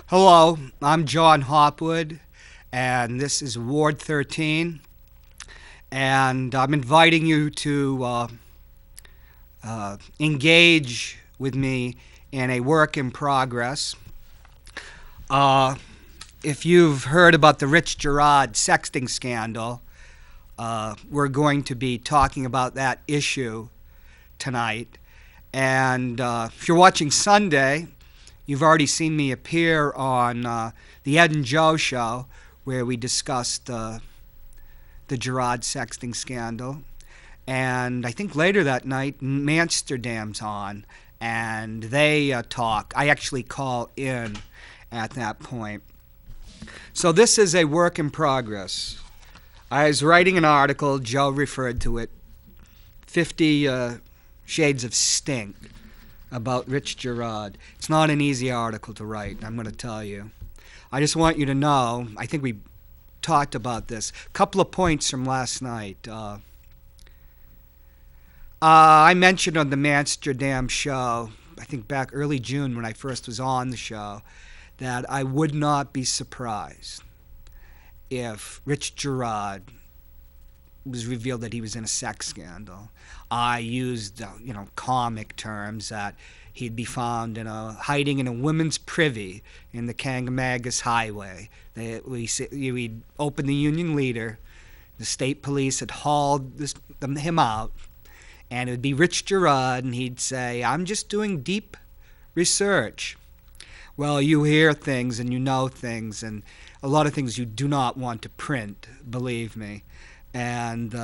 Hello, I'm Jon Hopwood, and this is Ward 13, and I'm inviting you to engage with me in a work in progress. Uh, if you've heard about the RIch Girard sexting scandal, we're going to be talking about that issue tonight. And if you're watching Sunday, you've already seen me appear on the Ed and Joe show where we discussed the Girard sexting scandal. And I think later that night, Amsterdam's on, and they talk. I actually call in at that point. So this is a work in progress. I was writing an article, Joe referred to it, 50 Shades of Stink, about RIch Girard. It's not an easy article to write, I'm going to tell you. I just want you to know, I think we talked about this. A couple of points from last night. I mentioned on the Amsterdam show, I think back early June when I first was on the show, that I would not be surprised if RIch Girard was revealed that he was in a sex scandal. I used, comic terms that he'd be found hiding in a women's privy in the Kangamagas Highway. We'd open the Union leader. The state police had hauled him out, and it would be RIch Girard, and he'd say, "I'm just doing deep research." Well, you hear things and you know things, and a lot of things you do not want to print, believe me. And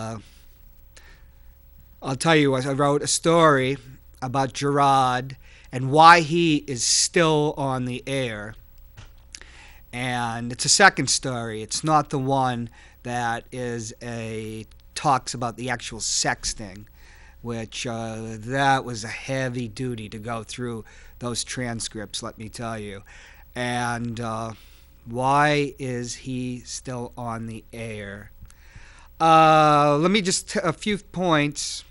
I'll tell you, I wrote a story about Girard and why he is still on the air. And it's a second story. It's not the one that talks about the actual sexting, which that was a heavy duty to go through those transcripts, let me tell you. And why is he still on the air? Let me just a few points.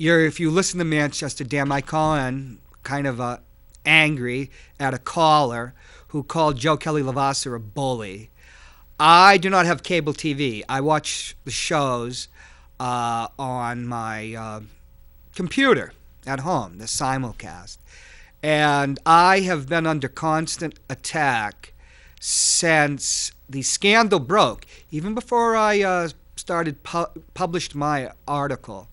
If you listen to Manchester Damn, I call in kind of angry at a caller who called Joe Kelly Lavasser a bully. I do not have cable TV. I watch the shows on my computer at home, the simulcast. And I have been under constant attack since the scandal broke, even before I published my article,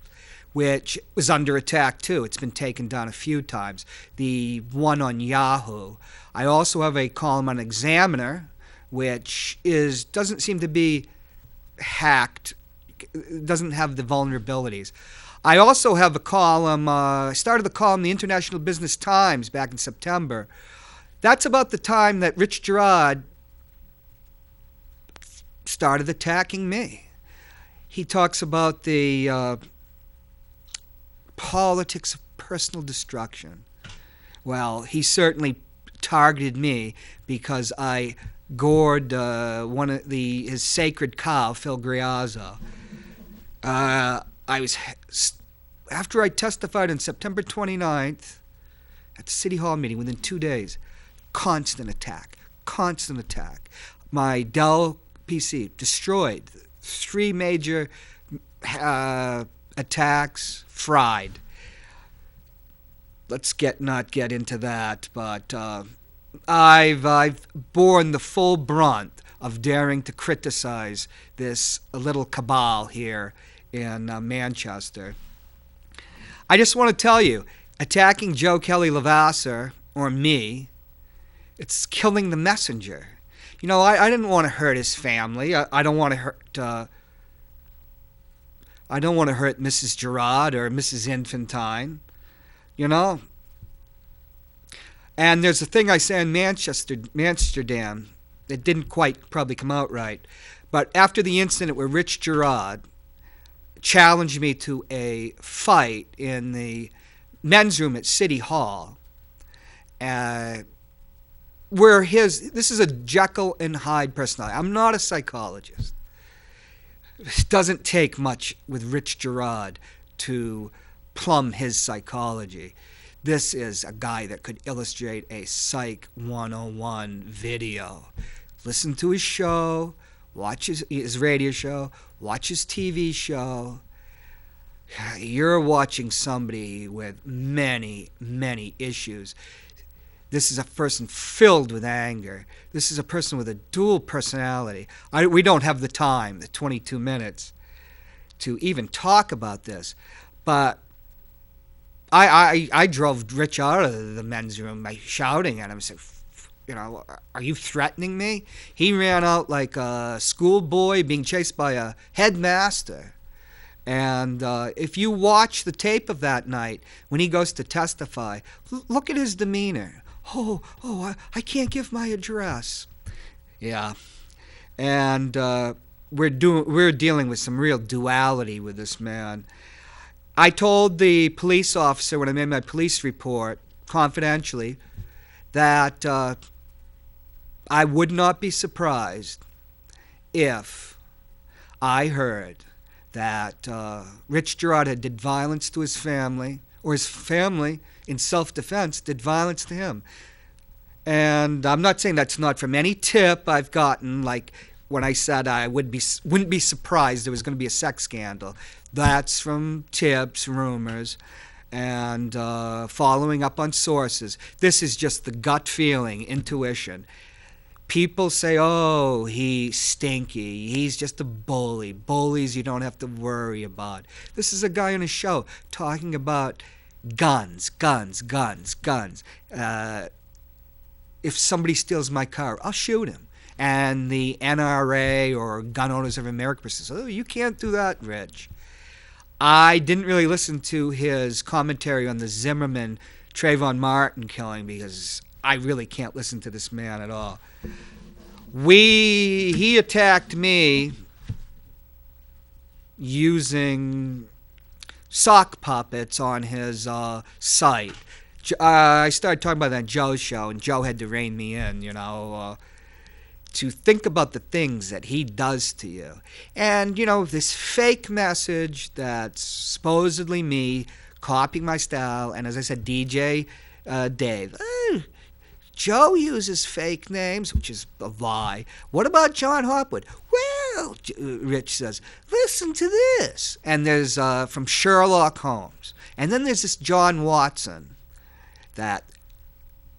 which was under attack too. It's been taken down a few times. The one on Yahoo. I also have a column on Examiner, which doesn't seem to be hacked, doesn't have the vulnerabilities. I also have a column, I started the column in the International Business Times back in September. That's about the time that RIch Girard started attacking me. He talks about the politics of personal destruction. Well, he certainly targeted me because I gored his sacred cow, Phil Griazzo. After I testified on September 29th at the City Hall meeting, within 2 days, constant attack. My Dell PC destroyed. 3 major attacks, fried. Let's not get into that, but I've borne the full brunt of daring to criticize this little cabal here in Manchester. I just want to tell you, attacking Joe Kelly Lavasser, or me, it's killing the messenger. I didn't want to hurt his family. I don't want to hurt. I don't want to hurt Mrs. Girard or Mrs. Infantine. And there's a thing I say in Amsterdam that didn't quite probably come out right. But after the incident where RIch Girard challenged me to a fight in the men's room at City Hall, where this is a Jekyll and Hyde personality. I'm not a psychologist. It doesn't take much with RIch Girard to plumb his psychology. This is a guy that could illustrate a Psych 101 video. Listen to his show, watch his radio show, watch his TV show. You're watching somebody with many, many issues. This is a person filled with anger. This is a person with a dual personality. We don't have the time, the 22 minutes, to even talk about this. But I drove Rich out of the men's room by shouting at him, saying, are you threatening me? He ran out like a schoolboy being chased by a headmaster. And if you watch the tape of that night when he goes to testify, look at his demeanor. I can't give my address. Yeah, and we're dealing with some real duality with this man. I told the police officer when I made my police report, confidentially, that I would not be surprised if I heard that RIch Girard had did violence to his family, or his family, in self-defense, did violence to him. And I'm not saying that's not from any tip I've gotten, like when I said I wouldn't be surprised there was going to be a sex scandal. That's from tips, rumors, and following up on sources. This is just the gut feeling, intuition. People say, oh, he's stinky. He's just a bully. Bullies you don't have to worry about. This is a guy on a show talking about guns. If somebody steals my car, I'll shoot him. And the NRA or Gun Owners of America says, oh, you can't do that, Rich. I didn't really listen to his commentary on the Zimmerman Trayvon Martin killing because I really can't listen to this man at all. He attacked me using sock puppets on his site. I started talking about that on Joe's show, and Joe had to rein me in, to think about the things that he does to you. And, this fake message that's supposedly me copying my style, and as I said, DJ Dave. Joe uses fake names, which is a lie. What about Jon Hopwood? Well, Rich says, listen to this. And there's from Sherlock Holmes. And then there's this John Watson that,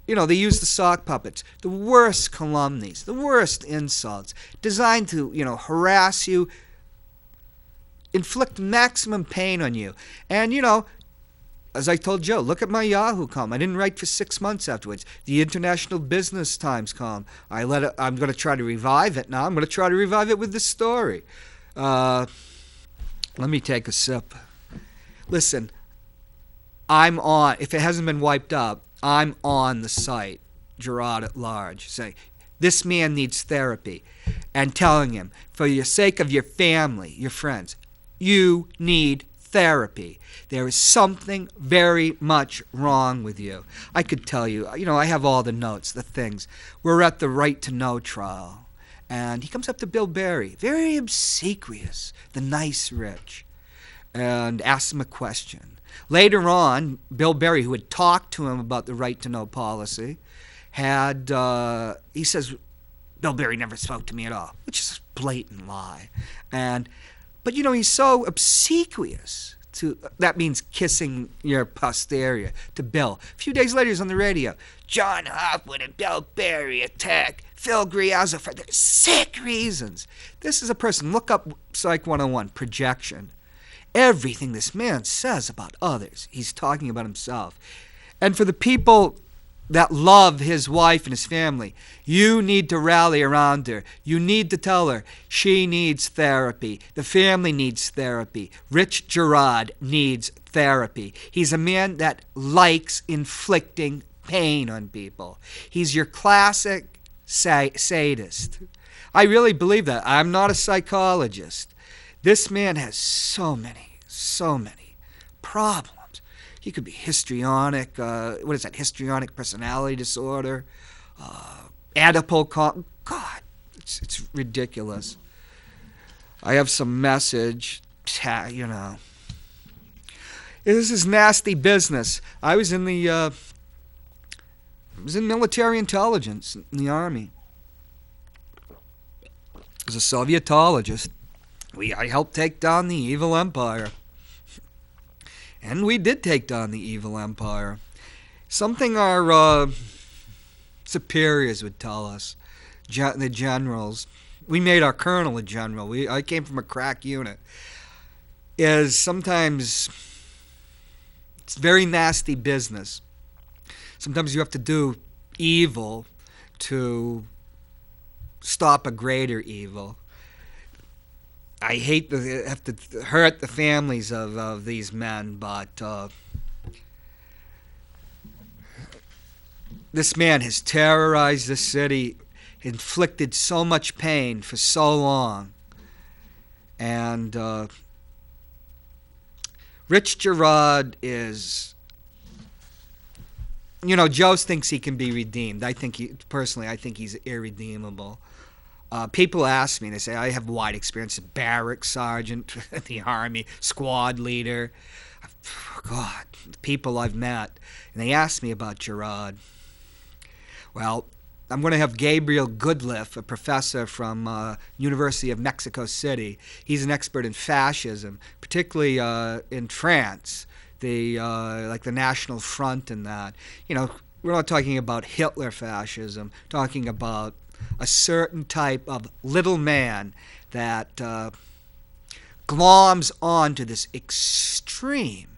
they use the sock puppets, the worst calumnies, the worst insults, designed to, harass you, inflict maximum pain on you. And, as I told Joe, look at my Yahoo column. I didn't write for 6 months afterwards. The International Business Times column. I'm going to try to revive it now. I'm going to try to revive it with this story. Let me take a sip. Listen, I'm on. If it hasn't been wiped up, I'm on the site, Girard at Large, saying, this man needs therapy. And telling him, for the sake of your family, your friends, you need therapy. There is something very much wrong with you. I could tell you, I have all the notes, the things. We're at the Right to Know trial. And he comes up to Bill Berry, very obsequious, the nice Rich, and asks him a question. Later on, Bill Berry, who had talked to him about the Right to Know policy, he says, Bill Berry never spoke to me at all, which is a blatant lie. But he's so obsequious that means kissing your posterior to Bill. A few days later, he's on the radio. Jon Hopwood and Bill Berry attack Phil Griazzo for their sick reasons. This is a person, look up Psych 101, projection. Everything this man says about others, he's talking about himself. And for the people that love his wife and his family, you need to rally around her. You need to tell her she needs therapy. The family needs therapy. RIch Girard needs therapy. He's a man that likes inflicting pain on people. He's your classic sadist. I really believe that. I'm not a psychologist. This man has so many problems. He could be histrionic, histrionic personality disorder, Oedipal, God, it's ridiculous. I have some message, This is nasty business. I was in military intelligence in the Army. As a Sovietologist, I helped take down the evil empire. And we did take down the evil empire. Something our superiors would tell us, the generals. We made our colonel a general. I came from a crack unit. Is sometimes it's very nasty business. Sometimes you have to do evil to stop a greater evil. I hate to have to hurt the families of these men, but this man has terrorized the city, inflicted so much pain for so long. And RIch Girard is, Joe thinks he can be redeemed. I think he's irredeemable. People ask me, they say, I have wide experience, barracks sergeant in the Army, squad leader. God, the people I've met. And they ask me about Girard. Well, I'm going to have Gabriel Goodliff, a professor from University of Mexico City. He's an expert in fascism, particularly in France, like the National Front and that. We're not talking about Hitler fascism, talking about a certain type of little man that gloms onto this extreme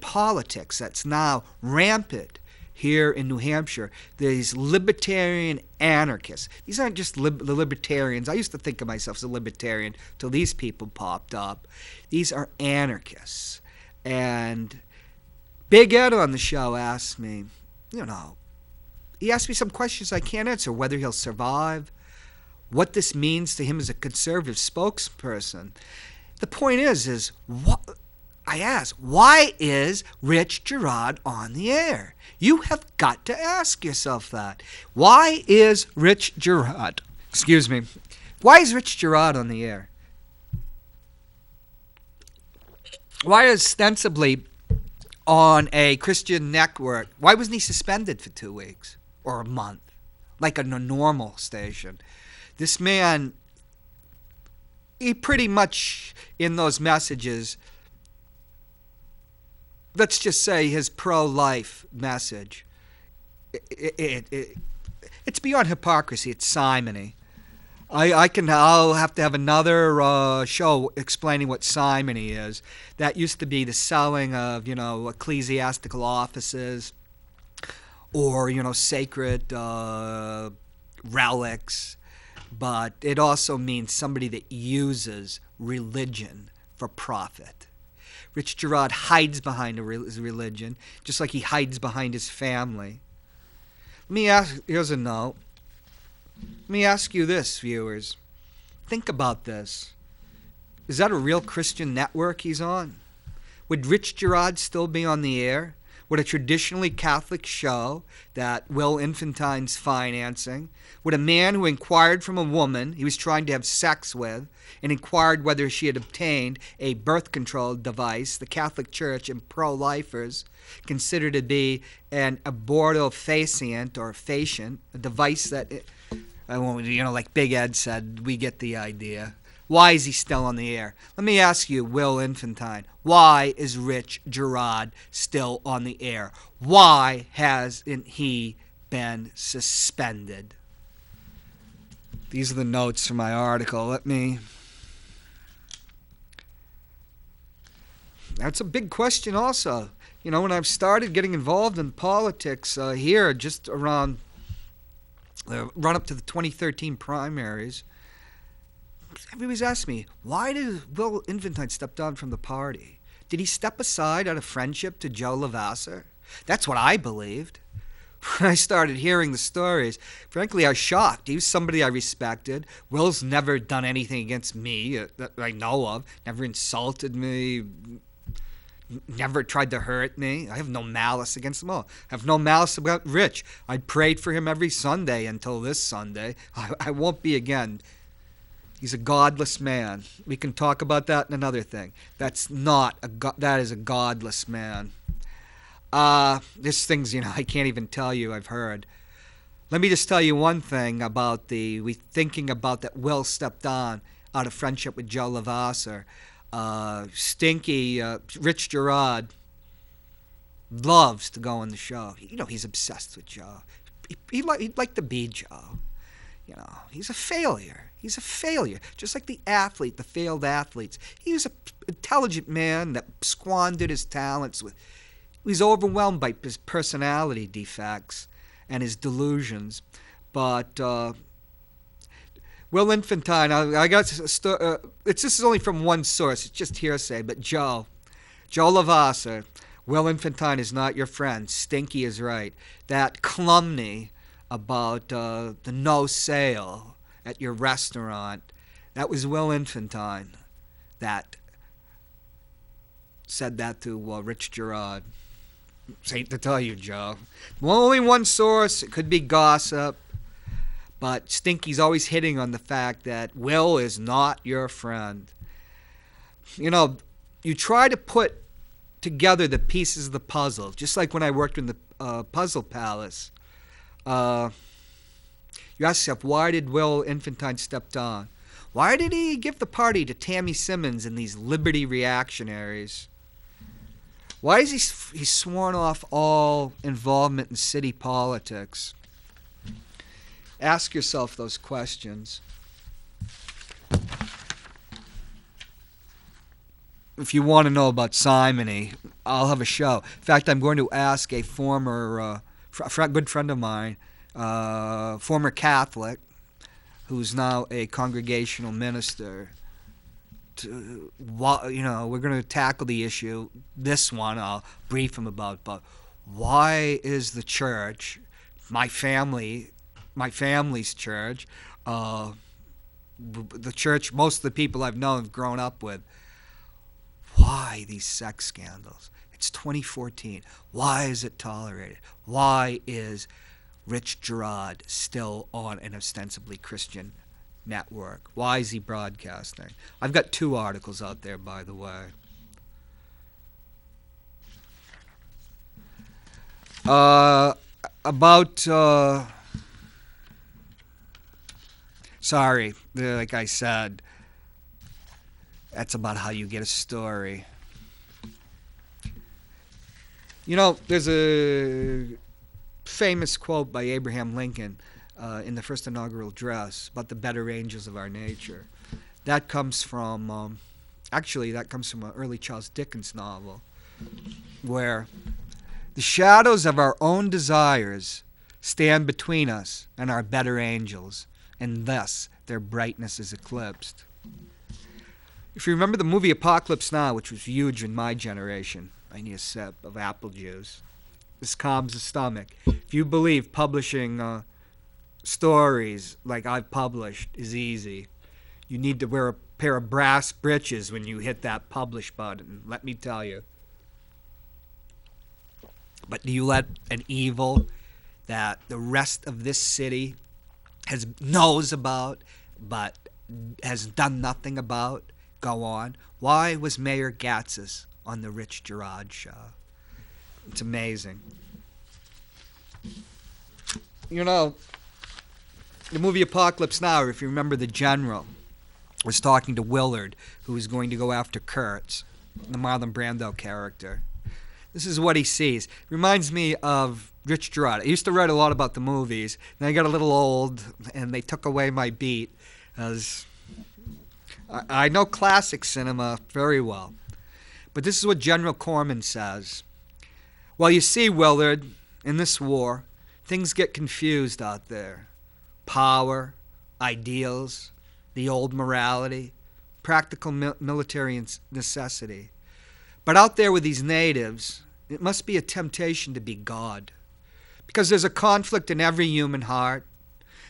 politics that's now rampant here in New Hampshire. These libertarian anarchists. These aren't just the libertarians. I used to think of myself as a libertarian till these people popped up. These are anarchists. And Big Ed on the show asked me, he asked me some questions I can't answer, whether he'll survive, what this means to him as a conservative spokesperson. The point is what I asked, why is RIch Girard on the air? You have got to ask yourself that. Why is RIch Girard, why is RIch Girard on the air? Why ostensibly on a Christian network, why wasn't he suspended for 2 weeks? Or a month, like a normal station? This man, he pretty much, in those messages, let's just say his pro-life message, it's beyond hypocrisy. It's simony. I'll have to have another show explaining what simony is. That used to be the selling of, ecclesiastical offices, or, sacred relics. But it also means somebody that uses religion for profit. RIch Girard hides behind his religion, just like he hides behind his family. Here's a note. Let me ask you this, viewers. Think about this. Is that a real Christian network he's on? Would RIch Girard still be on the air? Would a traditionally Catholic show that Will Infantine's financing, would a man who inquired from a woman he was trying to have sex with and inquired whether she had obtained a birth control device the Catholic Church and pro-lifers consider to be an abortifacient or facient, a device that, like Big Ed said, we get the idea. Why is he still on the air? Let me ask you, Will Infantine, why is RIch Girard still on the air? Why hasn't he been suspended? These are the notes from my article. That's a big question also. When I've started getting involved in politics here, just around the run up to the 2013 primaries, everybody's asked me, why did Will Infantine step down from the party? Did he step aside out of friendship to Joe Lavasser? That's what I believed. When I started hearing the stories, frankly, I was shocked. He was somebody I respected. Will's never done anything against me that I know of. Never insulted me. Never tried to hurt me. I have no malice against them all. I have no malice about Rich. I prayed for him every Sunday until this Sunday. I won't be again. He's a godless man. We can talk about that in another thing. That is a godless man. There's things, I can't even tell you I've heard. Let me just tell you one thing about thinking about that Will stepped on out of friendship with Joe Lavasser. Stinky, RIch Girard loves to go on the show. He's obsessed with Joe. He'd like to be Joe. He's a failure. He's a failure. Just like the failed athletes. He was an intelligent man that squandered his talents. He's overwhelmed by his personality defects and his delusions. But Will Infantine, I got this is only from one source. It's just hearsay. But Joe Lavasser, Will Infantine is not your friend. Stinky is right. That calumny about the no sale at your restaurant, that was Will Infantine that said that to RIch Girard. Hate to tell you, Joe. Well, only one source. It could be gossip. But Stinky's always hitting on the fact that Will is not your friend. You try to put together the pieces of the puzzle, just like when I worked in the Puzzle Palace. You ask yourself, why did Will Infantine step on? Why did he give the party to Tammy Simmons and these liberty reactionaries? Why is he sworn off all involvement in city politics? Ask yourself those questions. If you want to know about simony, I'll have a show. In fact, I'm going to ask a former good friend of mine, former Catholic, who's now a congregational minister. We're going to tackle the issue. This one I'll brief him about. But why is the church, my family's church, the church most of the people I've known have grown up with, why these sex scandals? It's 2014. Why is it tolerated? Why is RIch Girard still on an ostensibly Christian network? Why is he broadcasting? I've got 2 articles out there, by the way. Sorry, like I said, that's about how you get a story. There's a famous quote by Abraham Lincoln in the first inaugural address about the better angels of our nature. That comes from an early Charles Dickens novel, where the shadows of our own desires stand between us and our better angels, and thus their brightness is eclipsed. If you remember the movie Apocalypse Now, which was huge in my generation, I need a sip of apple juice. This calms the stomach. If you believe publishing stories like I've published is easy, you need to wear a pair of brass breeches when you hit that publish button, let me tell you. But do you let an evil that the rest of this city knows about but has done nothing about go on? Why was Mayor Gatzis on the RIch Girard show? It's amazing. The movie Apocalypse Now, if you remember, the general was talking to Willard, who was going to go after Kurtz, the Marlon Brando character. This is what he sees. Reminds me of RIch Girard. I used to write a lot about the movies, and I got a little old, and they took away my beat, as I know classic cinema very well. But this is what General Corman says. Well, you see, Willard, in this war, things get confused out there. Power, ideals, the old morality, practical military necessity. But out there with these natives, it must be a temptation to be God. Because there's a conflict in every human heart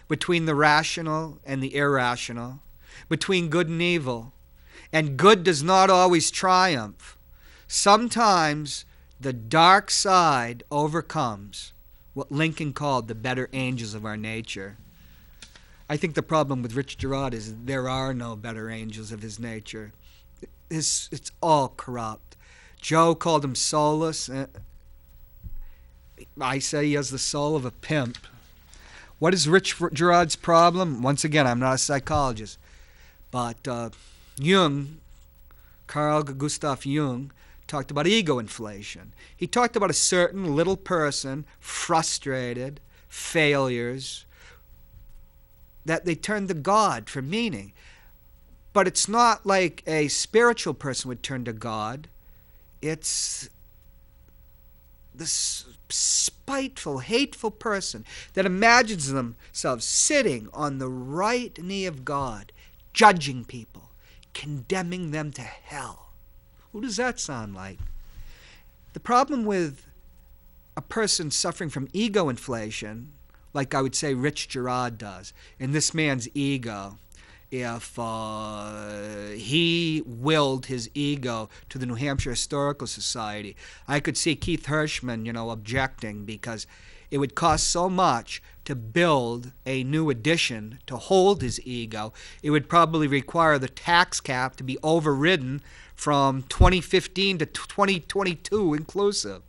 between the rational and the irrational, between good and evil. And good does not always triumph. Sometimes the dark side overcomes what Lincoln called the better angels of our nature. I think the problem with Rich Girard is there are no better angels of his nature. It's all corrupt. Joe called him soulless. I say he has the soul of a pimp. What is Rich Girard's problem? Once again, I'm not a psychologist, but Jung, Carl Gustav Jung, talked about ego inflation. He talked about a certain little person, frustrated, failures, that they turn to God for meaning. But it's not like a spiritual person would turn to God. It's this spiteful, hateful person that imagines themselves sitting on the right knee of God, judging people, condemning them to hell. Who does that sound like? The problem with a person suffering from ego inflation, like I would say Rich Girard does, in this man's ego, if he willed his ego to the New Hampshire Historical Society, I could see Keith Hirschman, objecting because it would cost so much to build a new edition to hold his ego. It would probably require the tax cap to be overridden from 2015 to 2022 inclusive.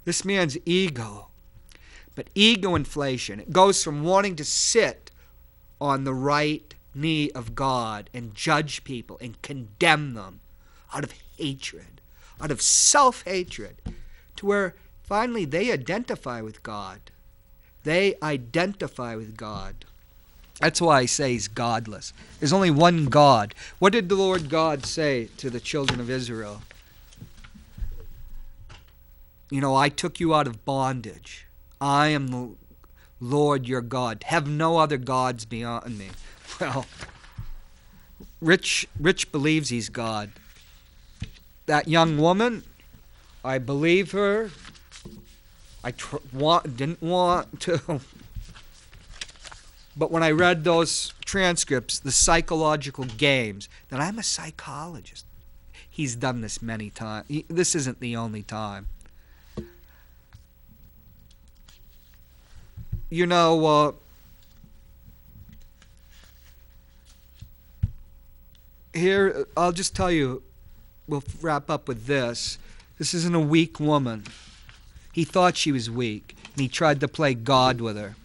This man's ego. But ego inflation, it goes from wanting to sit on the right knee of God and judge people and condemn them out of hatred, out of self-hatred, to where finally they identify with God. They identify with God. That's why I say he's godless. There's only one God. What did the Lord God say to the children of Israel? I took you out of bondage. I am the Lord your God. Have no other gods beyond me. Well, Rich believes he's God. That young woman, I believe her. I didn't want to. But when I read those transcripts, the psychological games, that I'm a psychologist. He's done this many times. This isn't the only time. Here, I'll just tell you, we'll wrap up with this. This isn't a weak woman. He thought she was weak, and he tried to play God with her.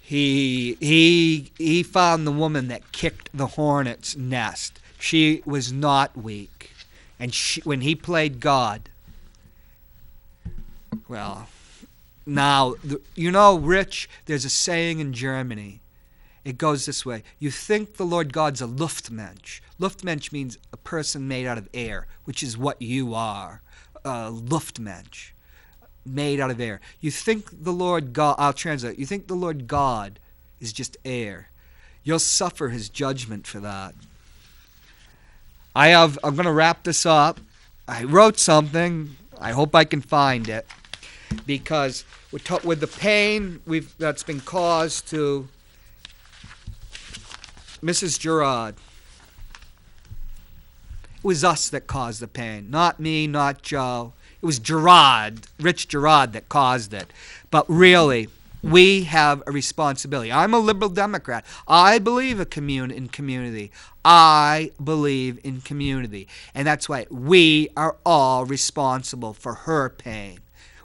He found the woman that kicked the hornet's nest. She was not weak. And when he played God, well, now, Rich, there's a saying in Germany. It goes this way. You think the Lord God's a Luftmensch. Luftmensch means a person made out of air, which is what you are. Luftmensch, made out of air. You think the Lord God, I'll translate, you think the Lord God is just air. You'll suffer his judgment for that. I'm going to wrap this up. I wrote something. I hope I can find it. Because with the pain that's been caused to Mrs. Girard, it was us that caused the pain. Not me, not Joe. It was Rich Girard, that caused it. But really, we have a responsibility. I'm a liberal Democrat. I believe in community. I believe in community. And that's why we are all responsible for her pain.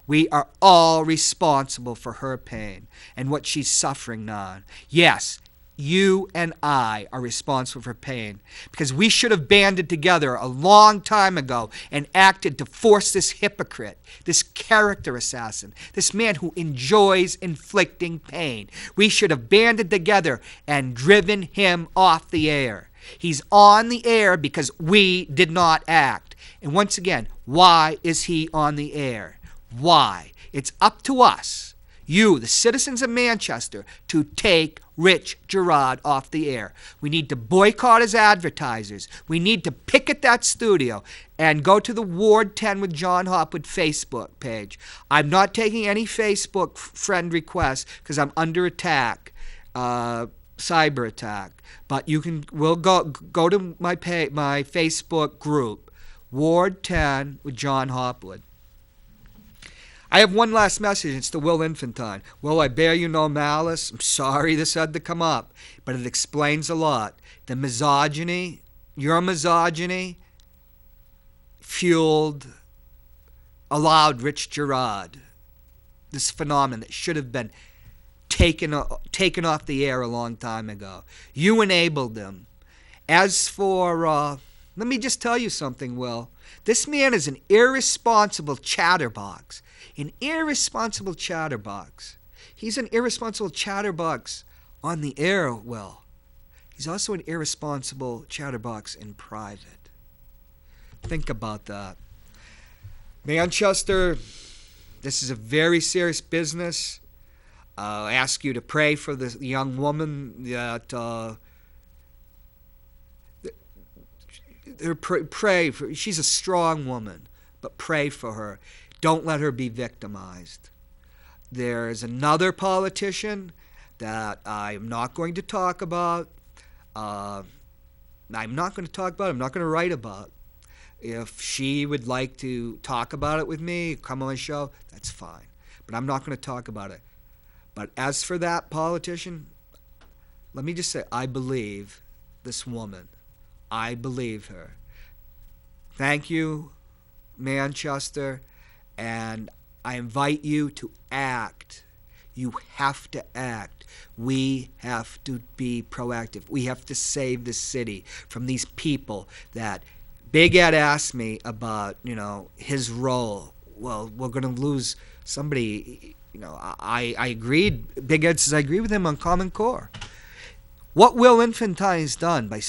We are all responsible for her pain and what she's suffering now. Yes, you and I are responsible for pain because we should have banded together a long time ago and acted to force this hypocrite, this character assassin, this man who enjoys inflicting pain. We should have banded together and driven him off the air. He's on the air because we did not act. And once again, why is he on the air? Why? It's up to us, you, the citizens of Manchester, to take Rich Girard off the air. We need to boycott his advertisers. We need to picket that studio and go to the Ward 10 with Jon Hopwood Facebook page. I'm not taking any Facebook friend requests because I'm under attack, cyber attack. But we'll go to my Facebook group, Ward 10 with Jon Hopwood. I have one last message. It's to Will Infantine. Will, I bear you no malice. I'm sorry this had to come up, but it explains a lot. The misogyny, your misogyny, allowed RIch Girard, this phenomenon that should have been taken off the air a long time ago. You enabled them. As for, let me just tell you something, Will. This man is an irresponsible chatterbox. An irresponsible chatterbox. He's an irresponsible chatterbox on the air, Will. He's also an irresponsible chatterbox in private. Think about that. Manchester, this is a very serious business. I ask you to pray for the young woman that pray for. She's a strong woman, but pray for her. Don't let her be victimized. There's another politician that I'm not going to talk about. I'm not going to write about. If she would like to talk about it with me, come on my show, that's fine. But I'm not going to talk about it. But as for that politician, let me just say, I believe this woman. I believe her. Thank you, Manchester, and I invite you to act. You have to act. We have to be proactive. We have to save the city from these people that Big Ed asked me about, his role. Well, we're going to lose somebody. I agreed. Big Ed says I agree with him on Common Core. What Will Infantine's done by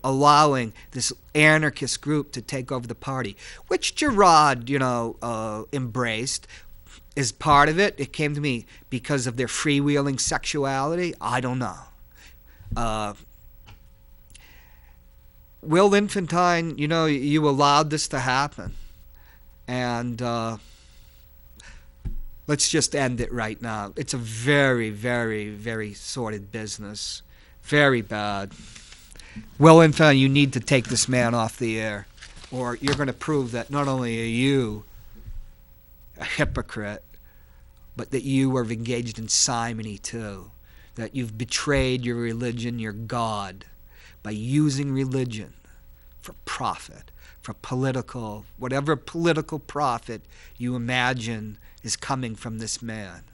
allowing this anarchist group to take over the party, which Girard, embraced, is part of it. It came to me because of their freewheeling sexuality. I don't know. Will Infantine, you allowed this to happen. And let's just end it right now. It's a very, very, very sordid business. Very bad. Will Infantine, you need to take this man off the air, or you're going to prove that not only are you a hypocrite, but that you are engaged in simony too. That you've betrayed your religion, your God, by using religion for profit, for whatever political profit you imagine is coming from this man.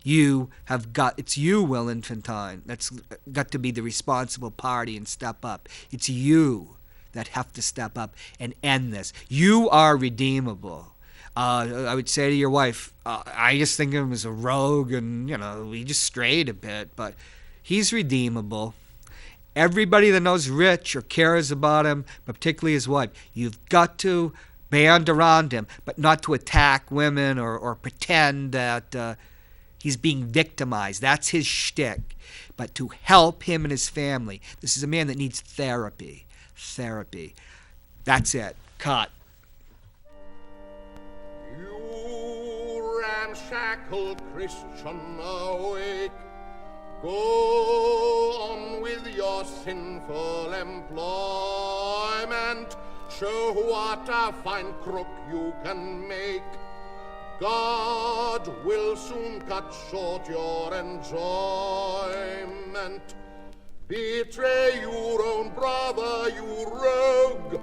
It's you, Will Infantine, that's got to be the responsible party and step up. It's you that have to step up and end this. You are redeemable. I would say to your wife, I just think of him as a rogue and, he just strayed a bit, but he's redeemable. Everybody that knows RIch or cares about him, but particularly his wife, you've got to band around him, but not to attack women or pretend that he's being victimized. That's his shtick. But to help him and his family. This is a man that needs therapy. Therapy. That's it. Cut. You ramshackle Christian, awake. Go on with your sinful employment. Show what a fine crook you can make. God will soon cut short your enjoyment. Betray your own brother, you rogue,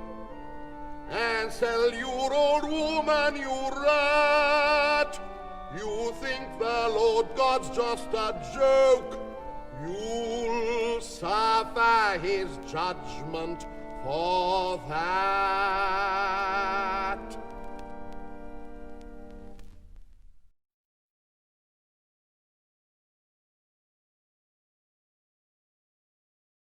and sell your old woman, you rat. You think the Lord God's just a joke. You'll suffer his judgment for that.